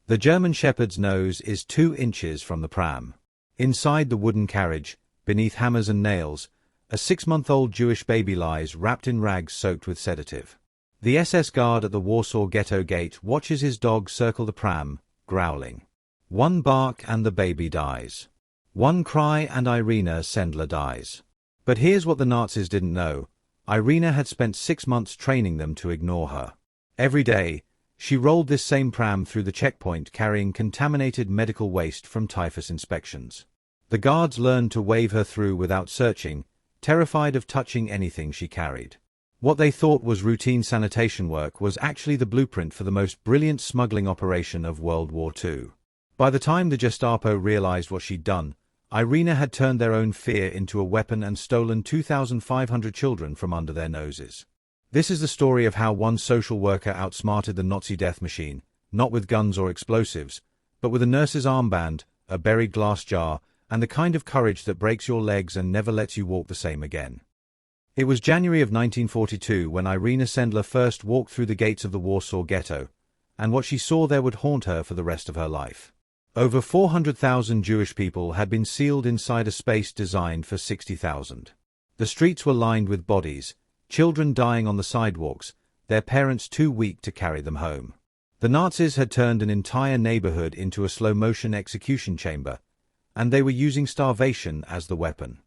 The German Shepherd's nose is 2 inches from the pram. Inside the wooden carriage, beneath hammers and nails, a 6-month-old Jewish baby lies wrapped in rags soaked with sedative. The SS guard at the Warsaw Ghetto gate watches his dog circle the pram, growling. One bark and the baby dies. One cry and Irina Sendler dies. But here's what the Nazis didn't know. Irina had spent 6 months training them to ignore her. Every day, she rolled this same pram through the checkpoint carrying contaminated medical waste from typhus inspections. The guards learned to wave her through without searching, terrified of touching anything she carried. What they thought was routine sanitation work was actually the blueprint for the most brilliant smuggling operation of World War II. By the time the Gestapo realized what she'd done, Irina had turned their own fear into a weapon and stolen 2,500 children from under their noses. This is the story of how one social worker outsmarted the Nazi death machine, not with guns or explosives, but with a nurse's armband, a buried glass jar, and the kind of courage that breaks your legs and never lets you walk the same again. It was January of 1942 when Irina Sendler first walked through the gates of the Warsaw Ghetto, and what she saw there would haunt her for the rest of her life. Over 400,000 Jewish people had been sealed inside a space designed for 60,000. The streets were lined with bodies, children dying on the sidewalks, their parents too weak to carry them home. The Nazis had turned an entire neighborhood into a slow-motion execution chamber, and they were using starvation as the weapon.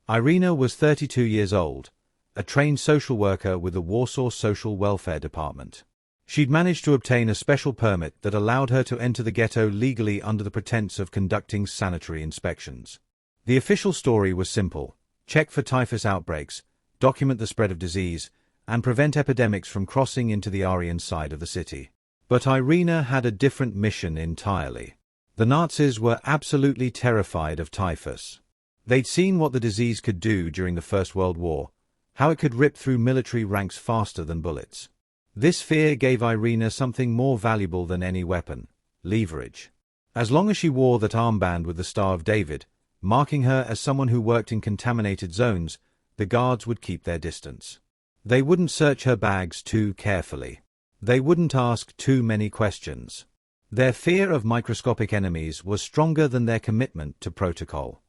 Irina was 32 years old, a trained social worker with the Warsaw Social Welfare Department. She'd managed to obtain a special permit that allowed her to enter the ghetto legally under the pretense of conducting sanitary inspections. The official story was simple: check for typhus outbreaks, document the spread of disease, and prevent epidemics from crossing into the Aryan side of the city. But Irina had a different mission entirely. The Nazis were absolutely terrified of typhus. They'd seen what the disease could do during the First World War, how it could rip through military ranks faster than bullets. This fear gave Irina something more valuable than any weapon: leverage. As long as she wore that armband with the Star of David, marking her as someone who worked in contaminated zones, the guards would keep their distance. They wouldn't search her bags too carefully. They wouldn't ask too many questions. Their fear of microscopic enemies was stronger than their commitment to protocol.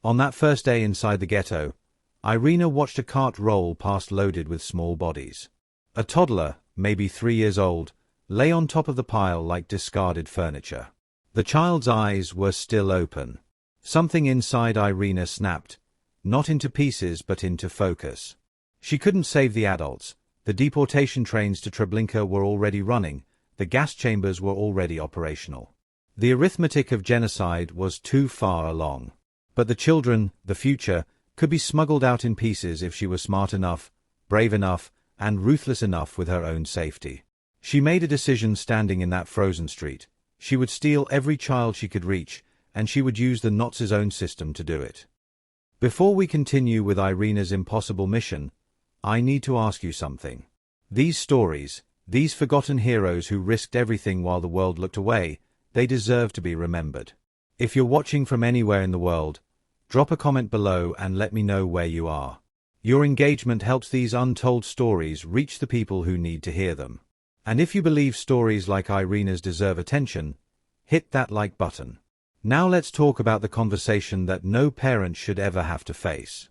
On that first day inside the ghetto, Irina watched a cart roll past loaded with small bodies. A toddler, maybe 3 years old, lay on top of the pile like discarded furniture. The child's eyes were still open. Something inside Irina snapped, not into pieces but into focus. She couldn't save the adults. The deportation trains to Treblinka were already running, the gas chambers were already operational. The arithmetic of genocide was too far along. But the children, the future, could be smuggled out in pieces if she was smart enough, brave enough, and ruthless enough with her own safety. She made a decision standing in that frozen street. She would steal every child she could reach, and she would use the Nazis' own system to do it. Before we continue with Irina's impossible mission, I need to ask you something. These stories, these forgotten heroes who risked everything while the world looked away, they deserve to be remembered. If you're watching from anywhere in the world, drop a comment below and let me know where you are. Your engagement helps these untold stories reach the people who need to hear them. And if you believe stories like Irina's deserve attention, hit that like button. Now let's talk about the conversation that no parent should ever have to face.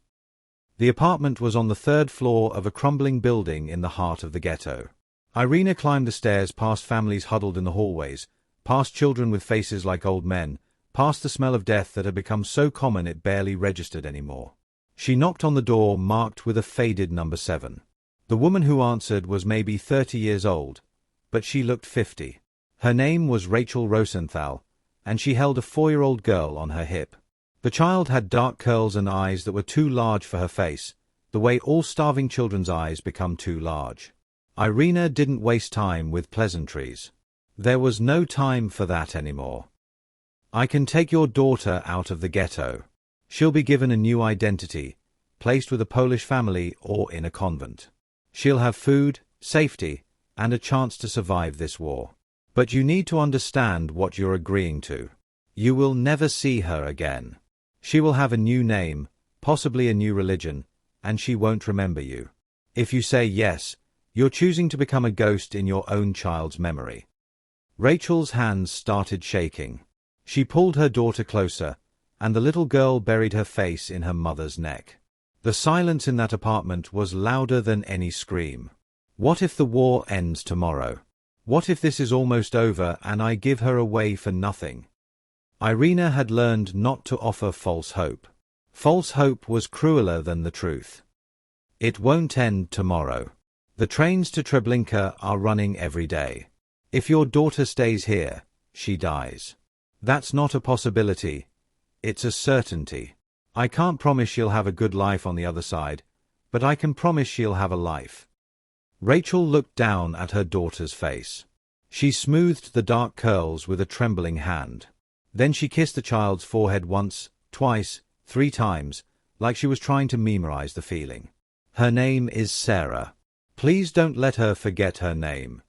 The apartment was on the 3rd floor of a crumbling building in the heart of the ghetto. Irina climbed the stairs past families huddled in the hallways, past children with faces like old men, past the smell of death that had become so common it barely registered anymore. She knocked on the door marked with a faded number 7. The woman who answered was maybe 30 years old, but she looked 50. Her name was Rachel Rosenthal, and she held a 4-year-old girl on her hip. The child had dark curls and eyes that were too large for her face, the way all starving children's eyes become too large. Irina didn't waste time with pleasantries. There was no time for that anymore. I can take your daughter out of the ghetto. She'll be given a new identity, placed with a Polish family or in a convent. She'll have food, safety, and a chance to survive this war. But you need to understand what you're agreeing to. You will never see her again. She will have a new name, possibly a new religion, and she won't remember you. If you say yes, you're choosing to become a ghost in your own child's memory. Rachel's hands started shaking. She pulled her daughter closer, and the little girl buried her face in her mother's neck. The silence in that apartment was louder than any scream. What if the war ends tomorrow? What if this is almost over and I give her away for nothing? Irina had learned not to offer false hope. False hope was crueler than the truth. It won't end tomorrow. The trains to Treblinka are running every day. If your daughter stays here, she dies. That's not a possibility. It's a certainty. I can't promise she'll have a good life on the other side, but I can promise she'll have a life. Rachel looked down at her daughter's face. She smoothed the dark curls with a trembling hand. Then she kissed the child's forehead once, twice, 3 times, like she was trying to memorize the feeling. Her name is Sarah. Please don't let her forget her name.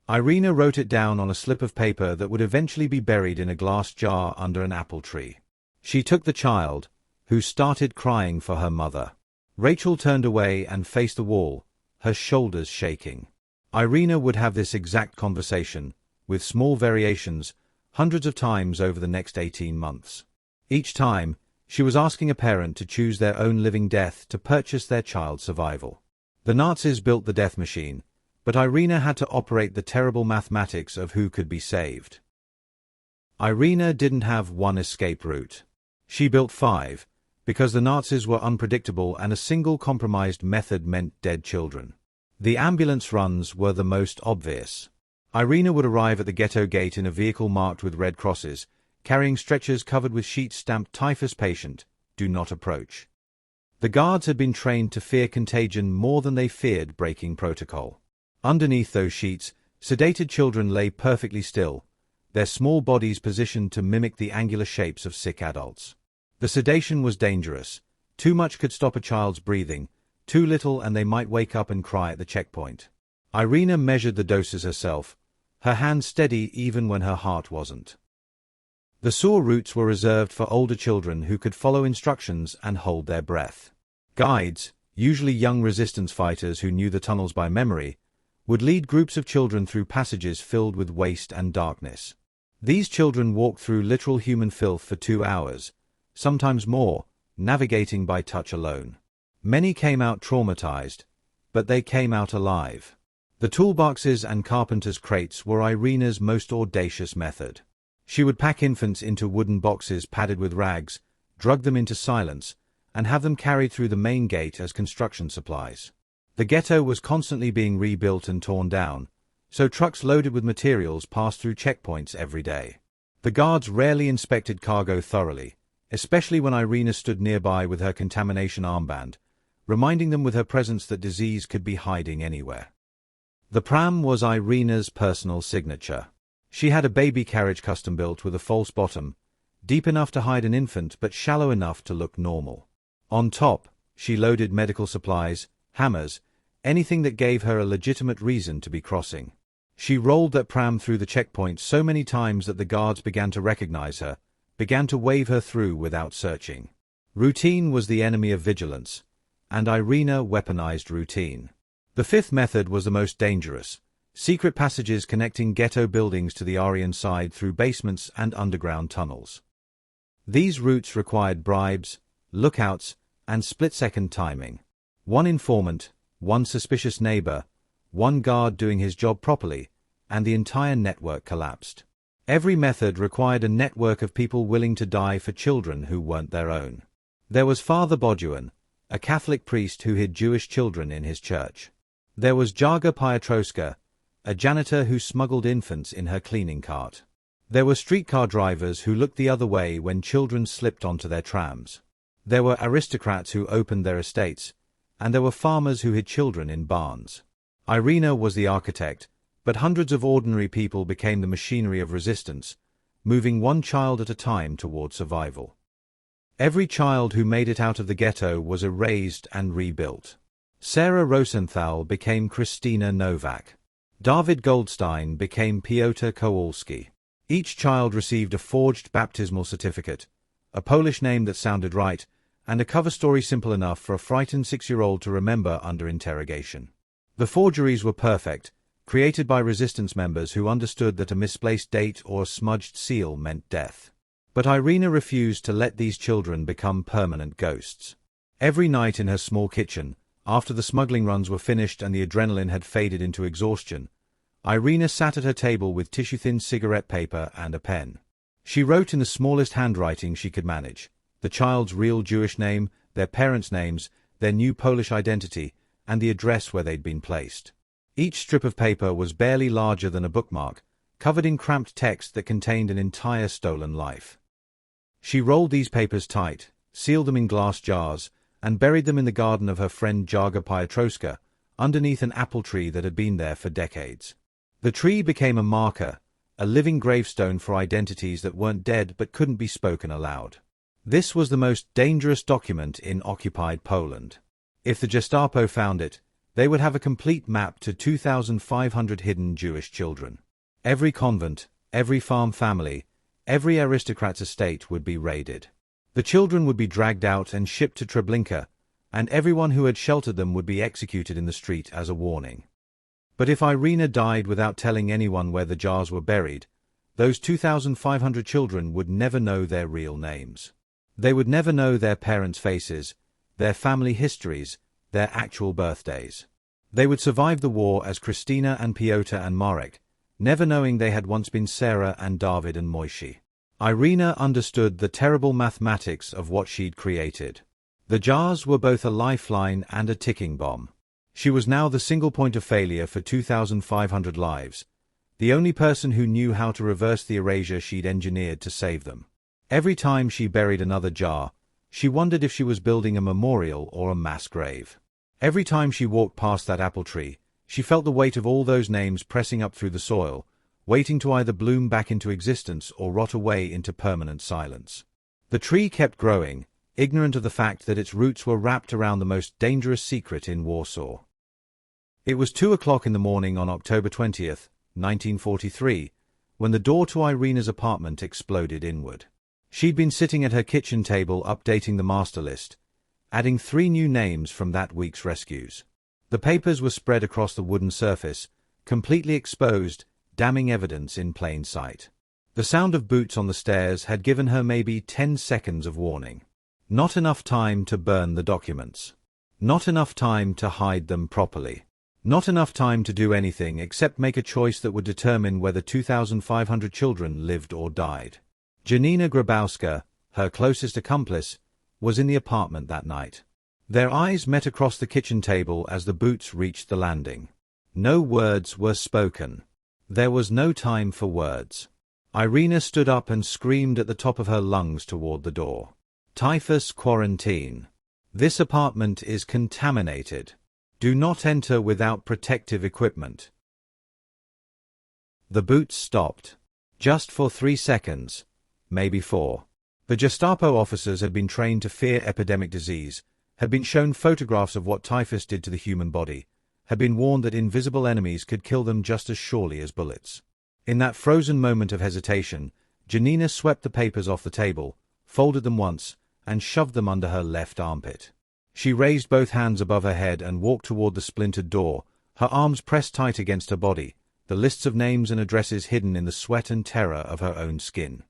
Irina wrote it down on a slip of paper that would eventually be buried in a glass jar under an apple tree. She took the child, who started crying for her mother. Rachel turned away and faced the wall, her shoulders shaking. Irina would have this exact conversation, with small variations, hundreds of times over the next 18 months. Each time, she was asking a parent to choose their own living death to purchase their child's survival. The Nazis built the death machine, but Irina had to operate the terrible mathematics of who could be saved. Irina didn't have one escape route. She built 5, because the Nazis were unpredictable and a single compromised method meant dead children. The ambulance runs were the most obvious. Irina would arrive at the ghetto gate in a vehicle marked with red crosses, carrying stretchers covered with sheets stamped "Typhus patient, do not approach." The guards had been trained to fear contagion more than they feared breaking protocol. Underneath those sheets, sedated children lay perfectly still, their small bodies positioned to mimic the angular shapes of sick adults. The sedation was dangerous. Too much could stop a child's breathing, too little and they might wake up and cry at the checkpoint. Irina measured the doses herself, her hand steady even when her heart wasn't. The sewer routes were reserved for older children who could follow instructions and hold their breath. Guides, usually young resistance fighters who knew the tunnels by memory, would lead groups of children through passages filled with waste and darkness. These children walked through literal human filth for 2 hours, sometimes more, navigating by touch alone. Many came out traumatized, but they came out alive. The toolboxes and carpenter's crates were Irina's most audacious method. She would pack infants into wooden boxes padded with rags, drug them into silence, and have them carried through the main gate as construction supplies. The ghetto was constantly being rebuilt and torn down, so trucks loaded with materials passed through checkpoints every day. The guards rarely inspected cargo thoroughly, especially when Irina stood nearby with her contamination armband, reminding them with her presence that disease could be hiding anywhere. The Pram was Irina's personal signature. She had a baby carriage custom-built with a false bottom, deep enough to hide an infant but shallow enough to look normal. On top, she loaded medical supplies, hammers, anything that gave her a legitimate reason to be crossing. She rolled that Pram through the checkpoint so many times that the guards began to recognize her, began to wave her through without searching. Routine was the enemy of vigilance, and Irina weaponized routine. The 5th method was the most dangerous: secret passages connecting ghetto buildings to the Aryan side through basements and underground tunnels. These routes required bribes, lookouts, and split-second timing. One informant, one suspicious neighbor, one guard doing his job properly, and the entire network collapsed. Every method required a network of people willing to die for children who weren't their own. There was Father Boduan, a Catholic priest who hid Jewish children in his church. There was Jaga Piotrowska, a janitor who smuggled infants in her cleaning cart. There were streetcar drivers who looked the other way when children slipped onto their trams. There were aristocrats who opened their estates, and there were farmers who hid children in barns. Irina was the architect, but hundreds of ordinary people became the machinery of resistance, moving one child at a time toward survival. Every child who made it out of the ghetto was erased and rebuilt. Sarah Rosenthal became Christina Novak. David Goldstein became Piotr Kowalski. Each child received a forged baptismal certificate, a Polish name that sounded right, and a cover story simple enough for a frightened 6-year-old to remember under interrogation. The forgeries were perfect, created by resistance members who understood that a misplaced date or a smudged seal meant death. But Irina refused to let these children become permanent ghosts. Every night in her small kitchen, after the smuggling runs were finished and the adrenaline had faded into exhaustion, Irina sat at her table with tissue-thin cigarette paper and a pen. She wrote in the smallest handwriting she could manage, the child's real Jewish name, their parents' names, their new Polish identity, and the address where they'd been placed. Each strip of paper was barely larger than a bookmark, covered in cramped text that contained an entire stolen life. She rolled these papers tight, sealed them in glass jars, and buried them in the garden of her friend Jarga Piotrowska, underneath an apple tree that had been there for decades. The tree became a marker, a living gravestone for identities that weren't dead but couldn't be spoken aloud. This was the most dangerous document in occupied Poland. If the Gestapo found it, they would have a complete map to 2,500 hidden Jewish children. Every convent, every farm family, every aristocrat's estate would be raided. The children would be dragged out and shipped to Treblinka, and everyone who had sheltered them would be executed in the street as a warning. But if Irina died without telling anyone where the jars were buried, those 2,500 children would never know their real names. They would never know their parents' faces, their family histories, their actual birthdays. They would survive the war as Christina and Piotr and Marek, never knowing they had once been Sarah and David and Moishi. Irina understood the terrible mathematics of what she'd created. The jars were both a lifeline and a ticking bomb. She was now the single point of failure for 2,500 lives, the only person who knew how to reverse the erasure she'd engineered to save them. Every time she buried another jar, she wondered if she was building a memorial or a mass grave. Every time she walked past that apple tree, she felt the weight of all those names pressing up through the soil, waiting to either bloom back into existence or rot away into permanent silence. The tree kept growing, ignorant of the fact that its roots were wrapped around the most dangerous secret in Warsaw. It was 2 o'clock in the morning on October 20th, 1943, when the door to Irina's apartment exploded inward. She'd been sitting at her kitchen table updating the master list, adding 3 new names from that week's rescues. The papers were spread across the wooden surface, completely exposed, damning evidence in plain sight. The sound of boots on the stairs had given her maybe 10 seconds of warning. Not enough time to burn the documents. Not enough time to hide them properly. Not enough time to do anything except make a choice that would determine whether 2,500 children lived or died. Janina Grabowska, her closest accomplice, was in the apartment that night. Their eyes met across the kitchen table as the boots reached the landing. No words were spoken. There was no time for words. Irina stood up and screamed at the top of her lungs toward the door. Typhus quarantine. This apartment is contaminated. Do not enter without protective equipment. The boots stopped. Just for 3 seconds. Maybe 4. The Gestapo officers had been trained to fear epidemic disease, had been shown photographs of what typhus did to the human body, had been warned that invisible enemies could kill them just as surely as bullets. In that frozen moment of hesitation, Janina swept the papers off the table, folded them once, and shoved them under her left armpit. She raised both hands above her head and walked toward the splintered door, her arms pressed tight against her body, the lists of names and addresses hidden in the sweat and terror of her own skin.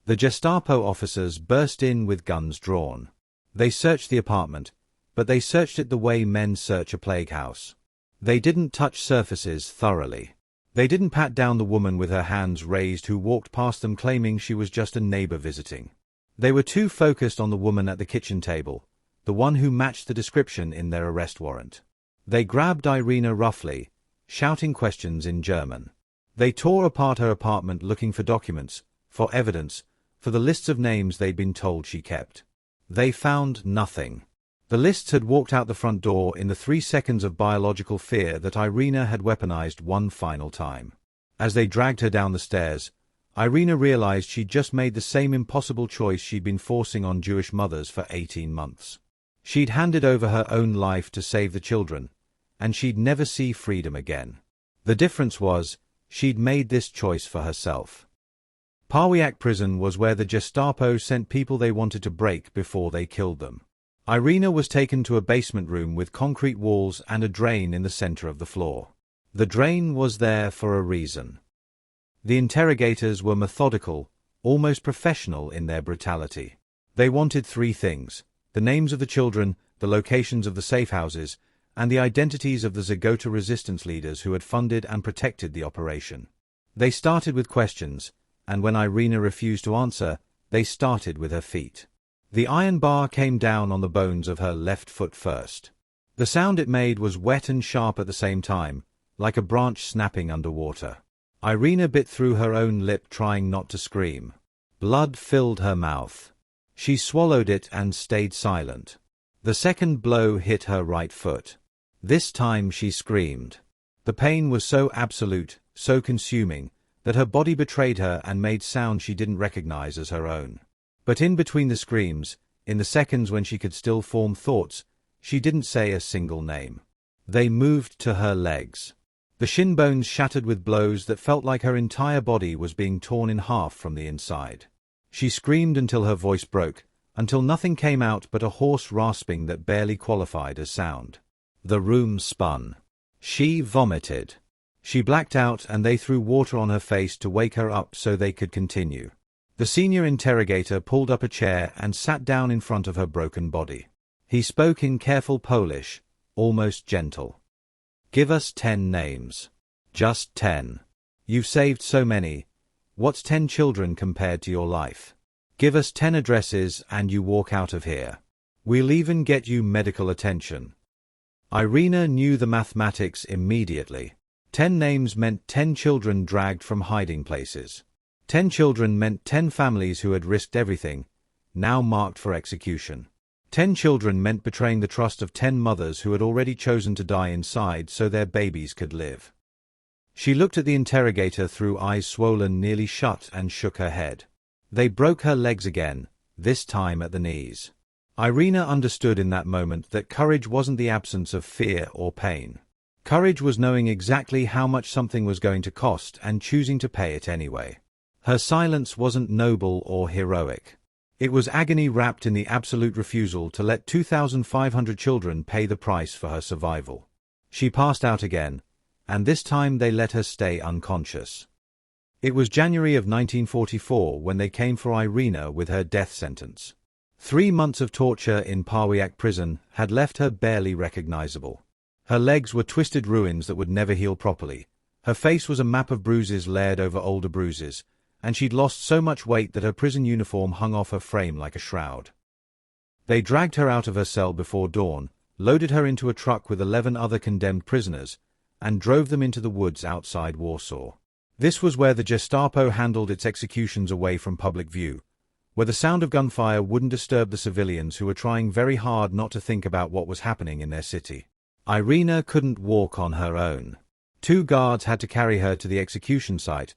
The Gestapo officers burst in with guns drawn. They searched the apartment, but they searched it the way men search a plague house. They didn't touch surfaces thoroughly. They didn't pat down the woman with her hands raised who walked past them claiming she was just a neighbor visiting. They were too focused on the woman at the kitchen table, the one who matched the description in their arrest warrant. They grabbed Irina roughly, shouting questions in German. They tore apart her apartment looking for documents, for evidence, for the lists of names they'd been told she kept. They found nothing. The lists had walked out the front door in the 3 seconds of biological fear that Irina had weaponized one final time. As they dragged her down the stairs, Irina realized she'd just made the same impossible choice she'd been forcing on Jewish mothers for 18 months. She'd handed over her own life to save the children, and she'd never see freedom again. The difference was, she'd made this choice for herself. Pawiak prison was where the Gestapo sent people they wanted to break before they killed them. Irina was taken to a basement room with concrete walls and a drain in the center of the floor. The drain was there for a reason. The interrogators were methodical, almost professional in their brutality. They wanted three things: the names of the children, the locations of the safe houses, and the identities of the Ghetto resistance leaders who had funded and protected the operation. They started with questions, and when Irina refused to answer, they started with her feet. The iron bar came down on the bones of her left foot first. The sound it made was wet and sharp at the same time, like a branch snapping underwater. Irina bit through her own lip, trying not to scream. Blood filled her mouth. She swallowed it and stayed silent. The second blow hit her right foot. This time she screamed. The pain was so absolute, so consuming, that her body betrayed her and made sounds she didn't recognize as her own. But in between the screams, in the seconds when she could still form thoughts, she didn't say a single name. They moved to her legs. The shin bones shattered with blows that felt like her entire body was being torn in half from the inside. She screamed until her voice broke, until nothing came out but a hoarse rasping that barely qualified as sound. The room spun. She vomited. She blacked out, and they threw water on her face to wake her up so they could continue. The senior interrogator pulled up a chair and sat down in front of her broken body. He spoke in careful Polish, almost gentle. "Give us 10 names. Just 10. You've saved so many. What's 10 children compared to your life? Give us 10 addresses and you walk out of here. We'll even get you medical attention." Irina knew the mathematics immediately. 10 names meant 10 children dragged from hiding places. 10 children meant 10 families who had risked everything, now marked for execution. 10 children meant betraying the trust of 10 mothers who had already chosen to die inside so their babies could live. She looked at the interrogator through eyes swollen nearly shut and shook her head. They broke her legs again, this time at the knees. Irina understood in that moment that courage wasn't the absence of fear or pain. Courage was knowing exactly how much something was going to cost and choosing to pay it anyway. Her silence wasn't noble or heroic. It was agony wrapped in the absolute refusal to let 2,500 children pay the price for her survival. She passed out again, and this time they let her stay unconscious. It was January of 1944 when they came for Irina with her death sentence. 3 months of torture in WWII prison had left her barely recognizable. Her legs were twisted ruins that would never heal properly. Her face was a map of bruises layered over older bruises, and she'd lost so much weight that her prison uniform hung off her frame like a shroud. They dragged her out of her cell before dawn, loaded her into a truck with 11 other condemned prisoners, and drove them into the woods outside Warsaw. This was where the Gestapo handled its executions away from public view, where the sound of gunfire wouldn't disturb the civilians who were trying very hard not to think about what was happening in their city. Irina couldn't walk on her own. 2 guards had to carry her to the execution site,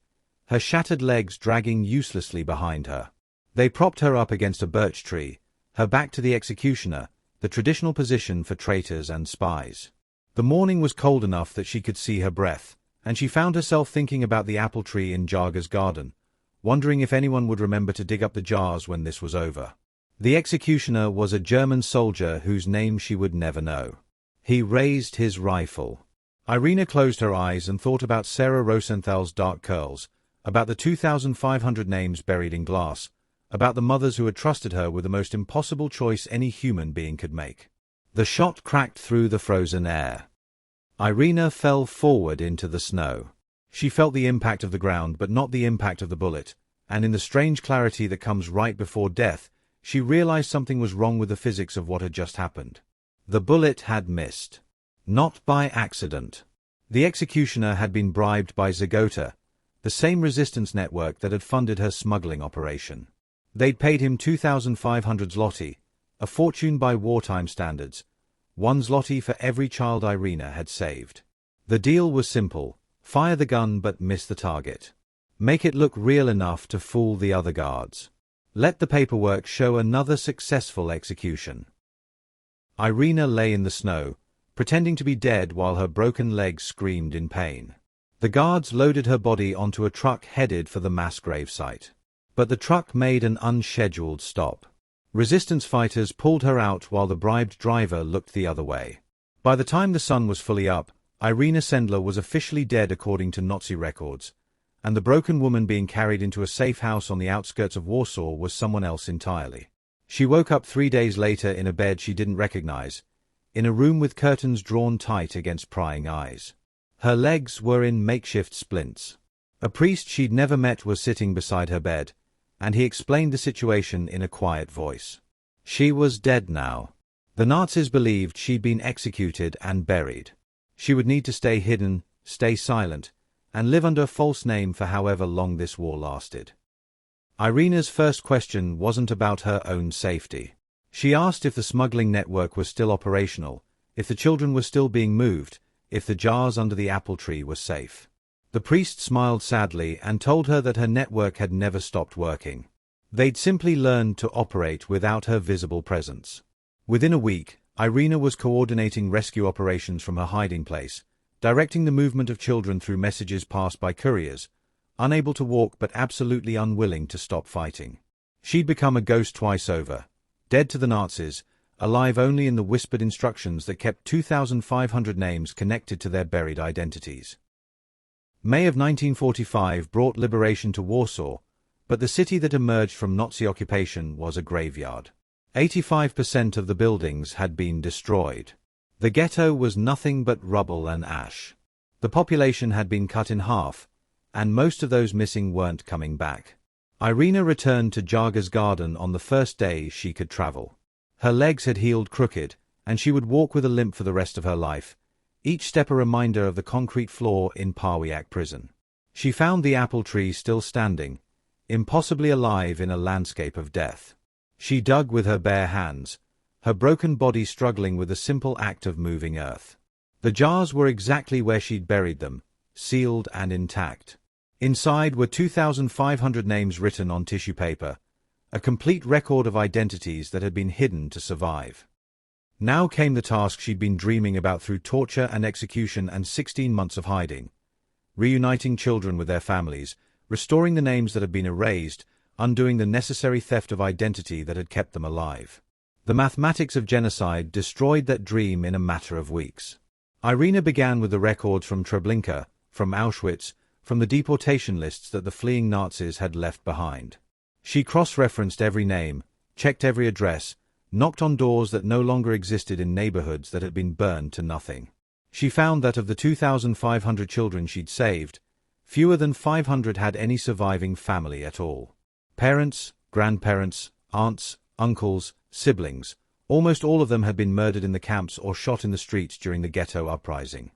her shattered legs dragging uselessly behind her. They propped her up against a birch tree, her back to the executioner, the traditional position for traitors and spies. The morning was cold enough that she could see her breath, and she found herself thinking about the apple tree in Jaga's garden, wondering if anyone would remember to dig up the jars when this was over. The executioner was a German soldier whose name she would never know. He raised his rifle. Irina closed her eyes and thought about Sarah Rosenthal's dark curls, about the 2,500 names buried in glass, about the mothers who had trusted her with the most impossible choice any human being could make. The shot cracked through the frozen air. Irina fell forward into the snow. She felt the impact of the ground but not the impact of the bullet, and in the strange clarity that comes right before death, she realized something was wrong with the physics of what had just happened. The bullet had missed. Not by accident. The executioner had been bribed by Ghetto, the same resistance network that had funded her smuggling operation. They'd paid him 2,500 zloty, a fortune by wartime standards, 1 zloty for every child Irina had saved. The deal was simple: fire the gun but miss the target. Make it look real enough to fool the other guards. Let the paperwork show another successful execution. Irina lay in the snow, pretending to be dead while her broken legs screamed in pain. The guards loaded her body onto a truck headed for the mass grave site. But the truck made an unscheduled stop. Resistance fighters pulled her out while the bribed driver looked the other way. By the time the sun was fully up, Irina Sendler was officially dead according to Nazi records, and the broken woman being carried into a safe house on the outskirts of Warsaw was someone else entirely. She woke up 3 days later in a bed she didn't recognize, in a room with curtains drawn tight against prying eyes. Her legs were in makeshift splints. A priest she'd never met was sitting beside her bed, and he explained the situation in a quiet voice. She was dead now. The Nazis believed she'd been executed and buried. She would need to stay hidden, stay silent, and live under a false name for however long this war lasted. Irina's first question wasn't about her own safety. She asked if the smuggling network was still operational, if the children were still being moved, if the jars under the apple tree were safe. The priest smiled sadly and told her that her network had never stopped working. They'd simply learned to operate without her visible presence. Within a week, Irina was coordinating rescue operations from her hiding place, directing the movement of children through messages passed by couriers, unable to walk but absolutely unwilling to stop fighting. She'd become a ghost twice over, dead to the Nazis, alive only in the whispered instructions that kept 2,500 names connected to their buried identities. May of 1945 brought liberation to Warsaw, but the city that emerged from Nazi occupation was a graveyard. 85% of the buildings had been destroyed. The ghetto was nothing but rubble and ash. The population had been cut in half, and most of those missing weren't coming back. Irina returned to Jaga's garden on the first day she could travel. Her legs had healed crooked, and she would walk with a limp for the rest of her life, each step a reminder of the concrete floor in Pawiak prison. She found the apple tree still standing, impossibly alive in a landscape of death. She dug with her bare hands, her broken body struggling with the simple act of moving earth. The jars were exactly where she'd buried them, sealed and intact. Inside were 2,500 names written on tissue paper, a complete record of identities that had been hidden to survive. Now came the task she'd been dreaming about through torture and execution and 16 months of hiding. Reuniting children with their families, restoring the names that had been erased, undoing the necessary theft of identity that had kept them alive. The mathematics of genocide destroyed that dream in a matter of weeks. Irina began with the records from Treblinka, from Auschwitz, from the deportation lists that the fleeing Nazis had left behind. She cross-referenced every name, checked every address, knocked on doors that no longer existed in neighborhoods that had been burned to nothing. She found that of the 2,500 children she'd saved, fewer than 500 had any surviving family at all. Parents, grandparents, aunts, uncles, siblings, almost all of them had been murdered in the camps or shot in the streets during the Ghetto uprising.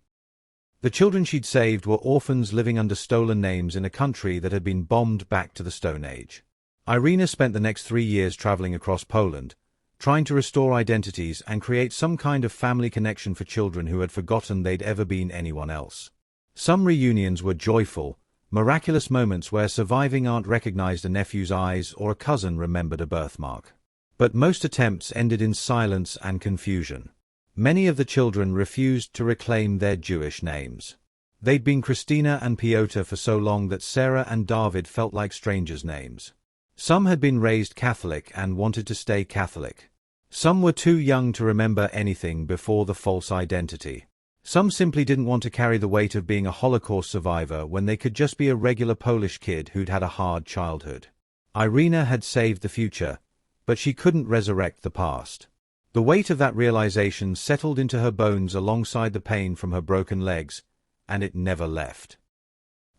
The children she'd saved were orphans living under stolen names in a country that had been bombed back to the Stone Age. Irina spent the next 3 years traveling across Poland, trying to restore identities and create some kind of family connection for children who had forgotten they'd ever been anyone else. Some reunions were joyful, miraculous moments where a surviving aunt recognized a nephew's eyes or a cousin remembered a birthmark. But most attempts ended in silence and confusion. Many of the children refused to reclaim their Jewish names. They'd been Christina and Piotr for so long that Sarah and David felt like strangers' names. Some had been raised Catholic and wanted to stay Catholic. Some were too young to remember anything before the false identity. Some simply didn't want to carry the weight of being a Holocaust survivor when they could just be a regular Polish kid who'd had a hard childhood. Irina had saved the future, but she couldn't resurrect the past. The weight of that realization settled into her bones alongside the pain from her broken legs, and it never left.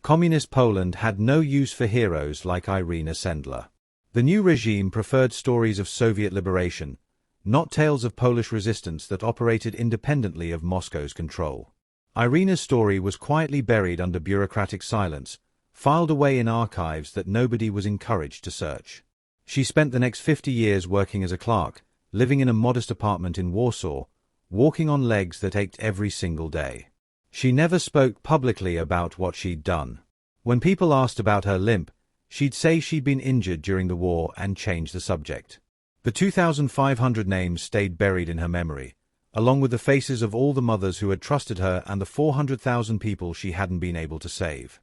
Communist Poland had no use for heroes like Irina Sendler. The new regime preferred stories of Soviet liberation, not tales of Polish resistance that operated independently of Moscow's control. Irina's story was quietly buried under bureaucratic silence, filed away in archives that nobody was encouraged to search. She spent the next 50 years working as a clerk, living in a modest apartment in Warsaw, walking on legs that ached every single day. She never spoke publicly about what she'd done. When people asked about her limp, she'd say she'd been injured during the war and change the subject. The 2,500 names stayed buried in her memory, along with the faces of all the mothers who had trusted her and the 400,000 people she hadn't been able to save.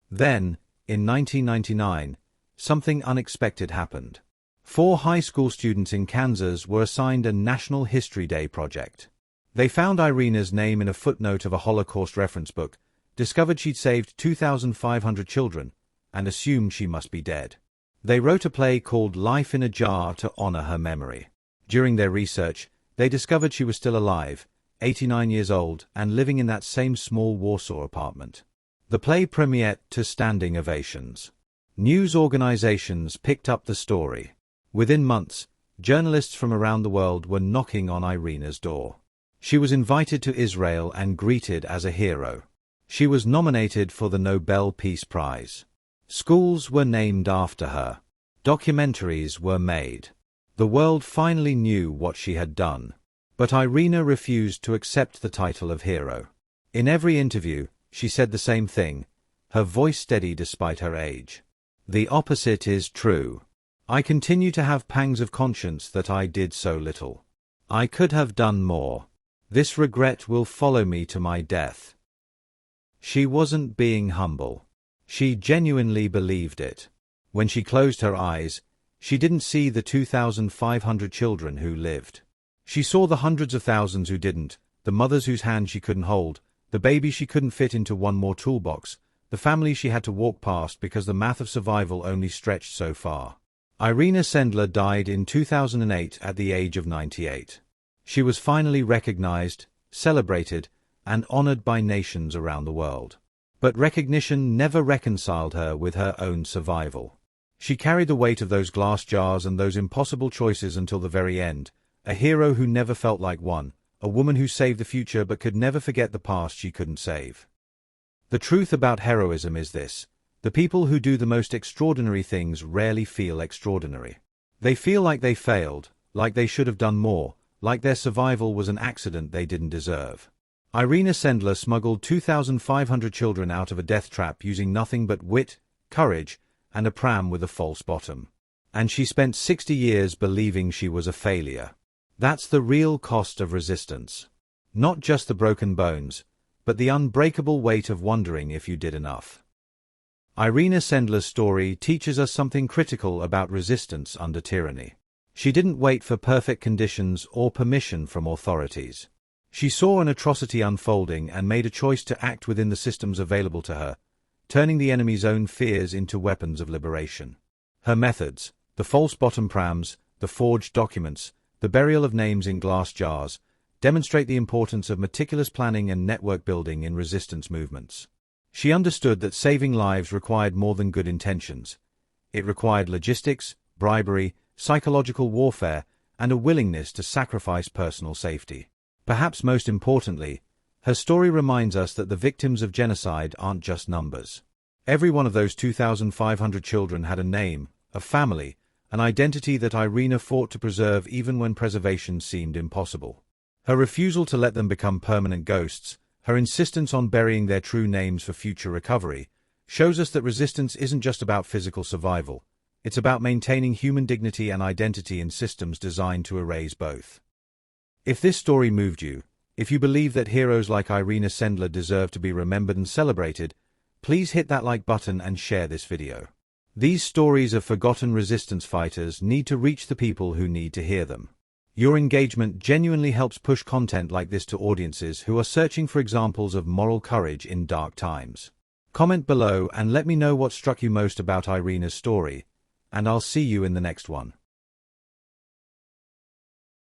Then, in 1999, something unexpected happened. 4 high school students in Kansas were assigned a National History Day project. They found Irina's name in a footnote of a Holocaust reference book, discovered she'd saved 2,500 children, and assumed she must be dead. They wrote a play called Life in a Jar to honor her memory. During their research, they discovered she was still alive, 89 years old, and living in that same small Warsaw apartment. The play premiered to standing ovations. News organizations picked up the story. Within months, journalists from around the world were knocking on Irina's door. She was invited to Israel and greeted as a hero. She was nominated for the Nobel Peace Prize. Schools were named after her. Documentaries were made. The world finally knew what she had done. But Irina refused to accept the title of hero. In every interview, she said the same thing, her voice steady despite her age. The opposite is true. I continue to have pangs of conscience that I did so little. I could have done more. This regret will follow me to my death. She wasn't being humble. She genuinely believed it. When she closed her eyes, she didn't see the 2,500 children who lived. She saw the hundreds of thousands who didn't, the mothers whose hand she couldn't hold, the baby she couldn't fit into one more toolbox, the family she had to walk past because the math of survival only stretched so far. Irina Sendler died in 2008 at the age of 98. She was finally recognized, celebrated, and honored by nations around the world. But recognition never reconciled her with her own survival. She carried the weight of those glass jars and those impossible choices until the very end, a hero who never felt like one, a woman who saved the future but could never forget the past she couldn't save. The truth about heroism is this: the people who do the most extraordinary things rarely feel extraordinary. They feel like they failed, like they should have done more, like their survival was an accident they didn't deserve. Irina Sendler smuggled 2,500 children out of a death trap using nothing but wit, courage, and a pram with a false bottom. And she spent 60 years believing she was a failure. That's the real cost of resistance. Not just the broken bones, but the unbreakable weight of wondering if you did enough. Irina Sendler's story teaches us something critical about resistance under tyranny. She didn't wait for perfect conditions or permission from authorities. She saw an atrocity unfolding and made a choice to act within the systems available to her, turning the enemy's own fears into weapons of liberation. Her methods, the false bottom prams, the forged documents, the burial of names in glass jars, demonstrate the importance of meticulous planning and network building in resistance movements. She understood that saving lives required more than good intentions. It required logistics, bribery, psychological warfare, and a willingness to sacrifice personal safety. Perhaps most importantly, her story reminds us that the victims of genocide aren't just numbers. Every one of those 2,500 children had a name, a family, an identity that Irina fought to preserve even when preservation seemed impossible. Her refusal to let them become permanent ghosts, her insistence on burying their true names for future recovery, shows us that resistance isn't just about physical survival. It's about maintaining human dignity and identity in systems designed to erase both. If this story moved you, if you believe that heroes like Irina Sendler deserve to be remembered and celebrated, please hit that like button and share this video. These stories of forgotten resistance fighters need to reach the people who need to hear them. Your engagement genuinely helps push content like this to audiences who are searching for examples of moral courage in dark times. Comment below and let me know what struck you most about Irina's story, and I'll see you in the next one.